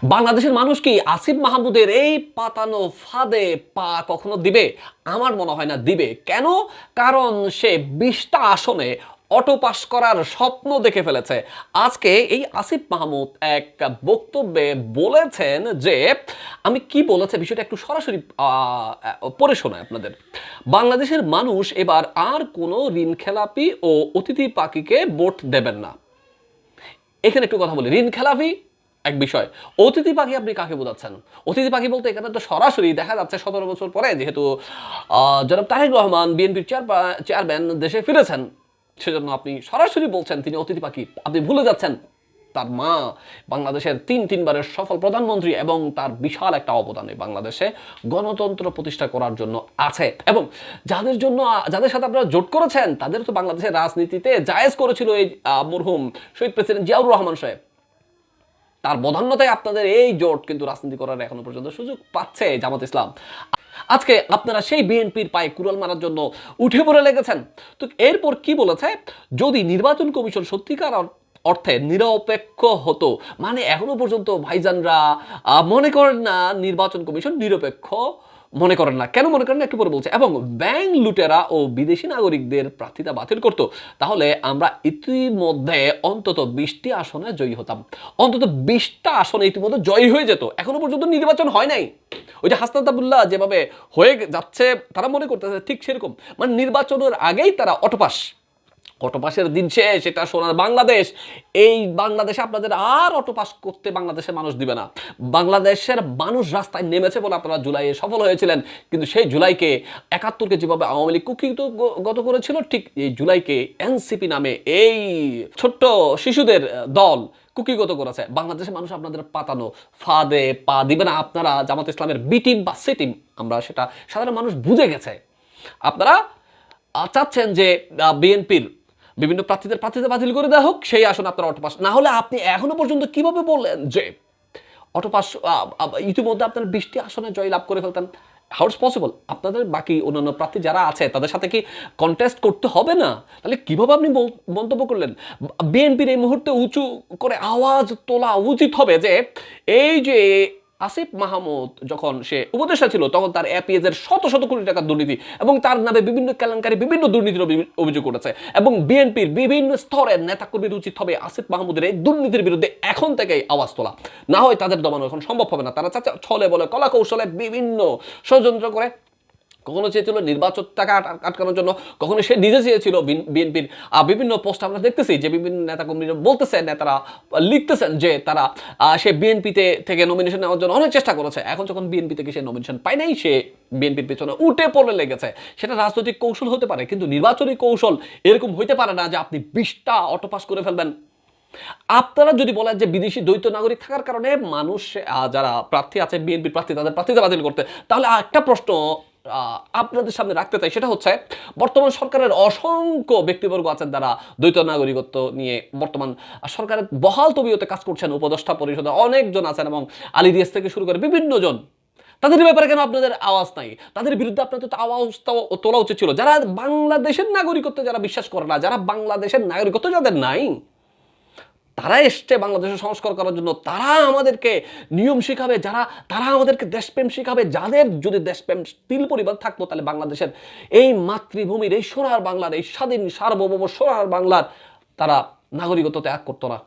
বাংলাদেশের মানুষ কি আসিফ মাহমুদের এই পাতানো ফাঁদে পা কখনো দিবে? আমার মনে হয় না দিবে। কেন? কারণ সে 20টা আসনে অটো পাস করার স্বপ্ন দেখে ফেলেছে। আজকে এই আসিফ মাহমুদ এক বক্তব্যে বলেছেন যে, আমি কি বলেছে বিষয়টা একটু সরাসরি পড়ে শোনায় আপনাদের। বাংলাদেশের মানুষ এবার আর কোনো ঋণ খেলাপি ও অতিথি পাখিকে ভোট দেবেন না। এখানে একটু কথা বলি, ঋণ খেলাপি এক বিষয়, অতিথি পাখি আপনি কাকে বোঝাচ্ছেন? অতিথি পাখি বলতে এখানে তো সরাসরি দেখা যাচ্ছে 17 বছর পরে যেহেতু জনাব তারেক রহমান বিএনপির চেয়ারম্যান দেশে ফিরেছেন, সেজন্য আপনি সরাসরি বলছেন তিনি অতিথি পাখি। আপনি ভুলে যাচ্ছেন তার মা বাংলাদেশের তিনবারের সফল প্রধানমন্ত্রী এবং তার বিশাল একটা অবদান এই বাংলাদেশে গণতন্ত্র প্রতিষ্ঠা করার জন্য আছে। এবং যাদের সাথে আপনারা জোট করেছেন তাদের তো বাংলাদেশের রাজনীতিতে জায়েজ করেছিল এই মরহুম শহীদ প্রেসিডেন্ট জিয়াউর রহমান সাহেব। তার বদান্যতায় আপনাদের এই জোট কিন্তু রাজনীতি করার এখনো পর্যন্ত সুযোগ পাচ্ছে জামাত ইসলাম। আজকে আপনারা সেই বিএনপির পায়ে কুড়াল মারার জন্য উঠে পড়ে লেগেছেন। তো এরপর কি বলেছে, যদি নির্বাচন কমিশন সত্যিকার অর্থে নিরপেক্ষ হতো, মানে এখনো পর্যন্ত ভাইজানরা মনে করেন না নির্বাচন কমিশন নিরপেক্ষ, মনে করেন না। কেন মনে করেন না একটু পরে বলছে। এবং ব্যাংক লুটেরা ও বিদেশি নাগরিকদের প্রার্থিতা বাতিল করতো, তাহলে আমরা ইতিমধ্যে অন্তত 20টি আসনে জয়ী হতাম। অন্তত 20টা আসনে ইতিমধ্যে জয়ী হয়ে যেত। এখনো পর্যন্ত নির্বাচন হয় নাই। ওই যে হাসনাত আবদুল্লাহ যেভাবে হয়ে যাচ্ছে তারা মনে করতেছে ঠিক সেরকম, মানে নির্বাচনের আগেই তারা অটোপাসের দিন শেষ, এটা সোনার বাংলাদেশ। এই বাংলাদেশে আপনাদের আর অটোপাস করতে বাংলাদেশের মানুষ দিবে না। বাংলাদেশের মানুষ রাস্তায় নেমেছে বলে আপনারা জুলাইয়ে সফল হয়েছিলেন, কিন্তু সেই জুলাইকে 71কে যেভাবে আওয়ামী লীগ কুক্ষিগত করেছিল, ঠিক এই জুলাইকে এনসিপি নামে এই ছোট্ট শিশুদের দল কুকিগত করেছে। বাংলাদেশের মানুষ আপনাদের পাতানো ফাঁদে পা দিবে না। আপনারা জামাত ইসলামের বি টিম বা সি টিম, আমরা সেটা সাধারণ মানুষ বুঝে গেছে। আপনারা চাচ্ছেন যে বিএনপির বিভিন্ন প্রার্থীদের বাতিল করে দেওয়া হোক, সেই আসনে আপনারা অটোপাস না হলে আপনি এখনো পর্যন্ত কিভাবে বললেন যে অটোপাস ইতিমধ্যে আপনার 20টি আসনে জয় লাভ করে ফেলতেন? How it's possible? আপনাদের বাকি অন্যান্য প্রার্থী যারা আছে তাদের সাথে কি কন্টেস্ট করতে হবে না? তাহলে কিভাবে আপনি মন্তব্য করলেন? বিএনপির এই মুহূর্তে উঁচু করে আওয়াজ তোলা উচিত হবে যে এই যে আসিফ মাহমুদ যখন সে উপদেষ্টা ছিল তখন তার এপিএজের শত কোটি টাকার দুর্নীতি এবং তার নামে বিভিন্ন কেলেঙ্কারি, বিভিন্ন দুর্নীতির অভিযোগ করেছে। এবং বিএনপির বিভিন্ন স্তরের নেতাকর্মীর উচিত হবে আসিফ মাহমুদের এই দুর্নীতির বিরুদ্ধে এখন থেকেই আওয়াজ তোলা। না হয় তাদের দমানো এখন সম্ভব হবে না। তারা চাচ্ছে ছলে বলে কলা কৌশলে বিভিন্ন ষড়যন্ত্র করে, কখনো চেয়েছিল নির্বাচন টাকা আটকানোর জন্য, কখনো সে নিজে চেয়েছিল বিএনপির বিভিন্ন পোস্ট আমরা দেখতেছি যে বিভিন্ন নেতাকর্মীরা বলতেছেন, নেতারা লিখতেছেন যে তারা সে বিএনপিতে থেকে নমিনেশন নেওয়ার জন্য অনেক চেষ্টা করেছে। এখন যখন বিএনপি থেকে সে নমিনেশন পায় নাই, সে বিএনপির পেছনে উঠে পড়ে লেগেছে। সেটা রাজনৈতিক কৌশল হতে পারে, কিন্তু নির্বাচনী কৌশল এরকম হইতে পারে না যে আপনি 20টা অটোপাস করে ফেলবেন। আপনারা যদি বলেন যে বিদেশি দ্বৈত নাগরিক থাকার কারণে মানুষ যারা প্রার্থী আছে বিএনপির প্রার্থী তাদের প্রার্থীতা বাতিল করতে, তাহলে একটা প্রশ্ন আপনাদের সামনে রাখতে চাই। সেটা হচ্ছে, বর্তমান সরকারের অসংখ্য ব্যক্তিবর্গ আছেন যারা দ্বৈত নাগরিকত্ব নিয়ে বর্তমান সরকারের বহাল তবিয়তে কাজ করছেন। উপদেষ্টা পরিষদে অনেকজন আছেন এবং আলী রিয়াজ থেকে শুরু করে বিভিন্ন জন। তাদের ব্যাপারে কেন আপনাদের আওয়াজ নাই? তাদের বিরুদ্ধে আপনাদের তো আওয়াজ তোলা উচিত ছিল। যারা বাংলাদেশের নাগরিকত্ব যারা বিশ্বাস করে না, যারা বাংলাদেশের নাগরিকত্ব যাদের নাই, তারা এসছে বাংলাদেশের সংস্কার করার জন্য। তারা আমাদেরকে নিয়ম শিখাবে, তারা আমাদেরকে দেশপ্রেম শিখাবে। যাদের যদি দেশপ্রেম তিল পরিবার থাকতো, তাহলে বাংলাদেশের এই মাতৃভূমির এই সোনার বাংলার, এই স্বাধীন সার্বভৌম সোনার বাংলার তারা নাগরিকত্ব ত্যাগ করতো না।